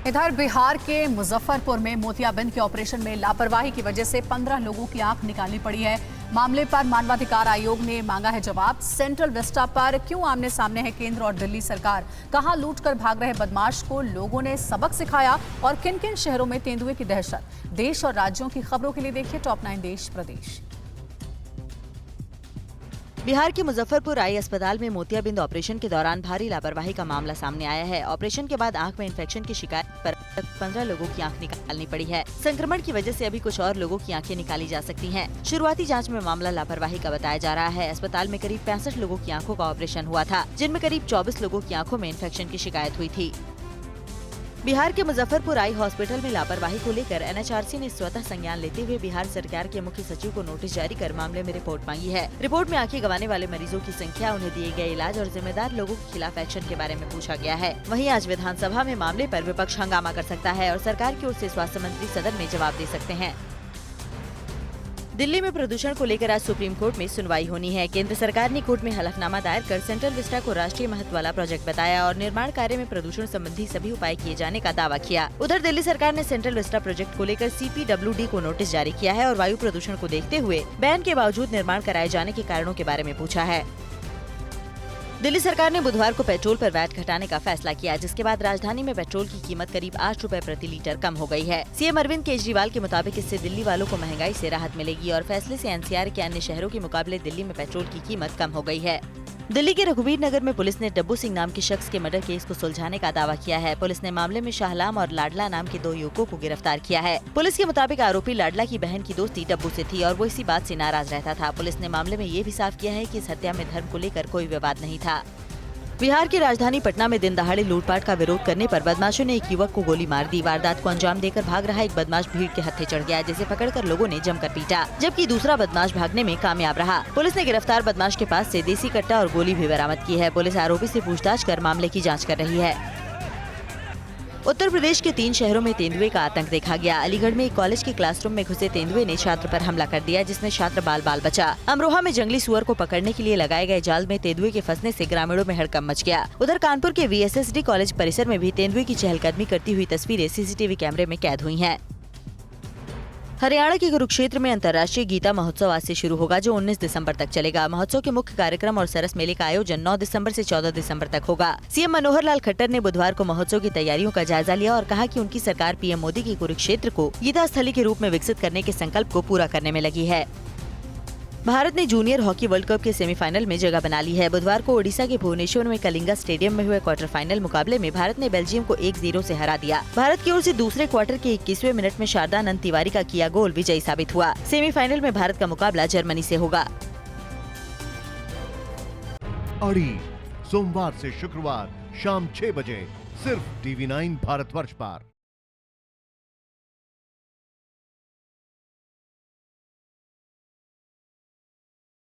इधर बिहार के मुजफ्फरपुर में मोतियाबिंद के ऑपरेशन में लापरवाही की वजह से 15 लोगों की आंख निकालनी पड़ी है। मामले पर मानवाधिकार आयोग ने मांगा है जवाब। सेंट्रल विस्टा पर क्यों आमने सामने है केंद्र और दिल्ली सरकार? कहां लूटकर भाग रहे बदमाश को लोगों ने सबक सिखाया और किन किन शहरों में तेंदुए की दहशत? देश और राज्यों की खबरों के लिए देखिए टॉप 9 देश प्रदेश। बिहार के मुजफ्फरपुर आई अस्पताल में मोतियाबिंद ऑपरेशन के दौरान भारी लापरवाही का मामला सामने आया है। ऑपरेशन के बाद आंख में इन्फेक्शन की शिकायत पर 15 लोगों की आंख निकालनी पड़ी है। संक्रमण की वजह से अभी कुछ और लोगों की आंखें निकाली जा सकती हैं। शुरुआती जांच में मामला लापरवाही का बताया जा रहा है। अस्पताल में करीब 65 लोगों की आंखों का ऑपरेशन हुआ था, जिनमें करीब 24 लोगों की आंखों में इन्फेक्शन की शिकायत हुई थी। बिहार के मुजफ्फरपुर आई हॉस्पिटल में लापरवाही को लेकर एनएचआरसी ने स्वतः संज्ञान लेते हुए बिहार सरकार के मुख्य सचिव को नोटिस जारी कर मामले में रिपोर्ट मांगी है। रिपोर्ट में आंखें गंवाने वाले मरीजों की संख्या, उन्हें दिए गए इलाज और जिम्मेदार लोगों के खिलाफ एक्शन के बारे में पूछा गया है। वहीं आज विधानसभा में मामले पर विपक्ष हंगामा कर सकता है और सरकार की ओर से स्वास्थ्य मंत्री सदन में जवाब दे सकते हैं। दिल्ली में प्रदूषण को लेकर आज सुप्रीम कोर्ट में सुनवाई होनी है। केंद्र सरकार ने कोर्ट में हलफनामा दायर कर सेंट्रल विस्टा को राष्ट्रीय महत्व वाला प्रोजेक्ट बताया और निर्माण कार्य में प्रदूषण संबंधी सभी उपाय किए जाने का दावा किया। उधर दिल्ली सरकार ने सेंट्रल विस्टा प्रोजेक्ट को लेकर CPWD को नोटिस जारी किया है और वायु प्रदूषण को देखते हुए बैन के बावजूद निर्माण कराए जाने के कारणों के बारे में पूछा है। दिल्ली सरकार ने बुधवार को पेट्रोल पर वैट घटाने का फैसला किया, जिसके बाद राजधानी में पेट्रोल की कीमत करीब 8 रुपए प्रति लीटर कम हो गई है। सीएम अरविंद केजरीवाल के मुताबिक इससे दिल्ली वालों को महंगाई से राहत मिलेगी और फैसले से एनसीआर के अन्य शहरों के मुकाबले दिल्ली में पेट्रोल की कीमत कम हो गई है। दिल्ली के रघुवीर नगर में पुलिस ने डब्बू सिंह नाम के शख्स के मर्डर केस को सुलझाने का दावा किया है। पुलिस ने मामले में शाहलाम और लाडला नाम के 2 युवकों को गिरफ्तार किया है। पुलिस के मुताबिक आरोपी लाडला की बहन की दोस्ती डब्बू से थी और वो इसी बात से नाराज रहता था। पुलिस ने मामले में ये भी साफ किया है कि इस हत्या में धर्म को लेकर कोई विवाद नहीं था। बिहार की राजधानी पटना में दिन दहाड़े लूटपाट का विरोध करने पर बदमाशों ने एक युवक को गोली मार दी। वारदात को अंजाम देकर भाग रहा एक बदमाश भीड़ के हत्थे चढ़ गया, जिसे पकड़कर लोगों ने जमकर पीटा, जबकि दूसरा बदमाश भागने में कामयाब रहा। पुलिस ने गिरफ्तार बदमाश के पास से देसी कट्टा और गोली भी बरामद की है। पुलिस आरोपी से पूछताछ कर मामले की जाँच कर रही है। उत्तर प्रदेश के 3 शहरों में तेंदुए का आतंक देखा गया। अलीगढ़ में एक कॉलेज के क्लासरूम में घुसे तेंदुए ने छात्र पर हमला कर दिया, जिसमें छात्र बाल बचा। अमरोहा में जंगली सुअर को पकड़ने के लिए लगाए गए जाल में तेंदुए के फंसने से ग्रामीणों में हड़कंप मच गया। उधर कानपुर के VSSD कॉलेज परिसर में भी तेंदुए की चहलकदमी करती हुई तस्वीरें CCTV कैमरे में कैद हुई हैं। हरियाणा के कुरुक्षेत्र में अंतर्राष्ट्रीय गीता महोत्सव आज से शुरू होगा, जो 19 दिसंबर तक चलेगा। महोत्सव के मुख्य कार्यक्रम और सरस मेले का आयोजन 9 दिसंबर से 14 दिसंबर तक होगा। सीएम मनोहर लाल खट्टर ने बुधवार को महोत्सव की तैयारियों का जायजा लिया और कहा कि उनकी सरकार PM मोदी की कुरुक्षेत्र को गीता स्थली के रूप में विकसित करने के संकल्प को पूरा करने में लगी है। भारत ने जूनियर हॉकी वर्ल्ड कप के सेमीफाइनल में जगह बना ली है। बुधवार को ओडिशा के भुवनेश्वर में कलिंगा स्टेडियम में हुए क्वार्टर फाइनल मुकाबले में भारत ने बेल्जियम को 1-0 से हरा दिया। भारत की ओर से दूसरे क्वार्टर के 21वें मिनट में शारदानंद तिवारी का किया गोल विजयी साबित हुआ। सेमीफाइनल में भारत का मुकाबला जर्मनी से होगा। अड़ी सोमवार से शुक्रवार शाम 6 बजे सिर्फ TV9 भारतवर्ष पर।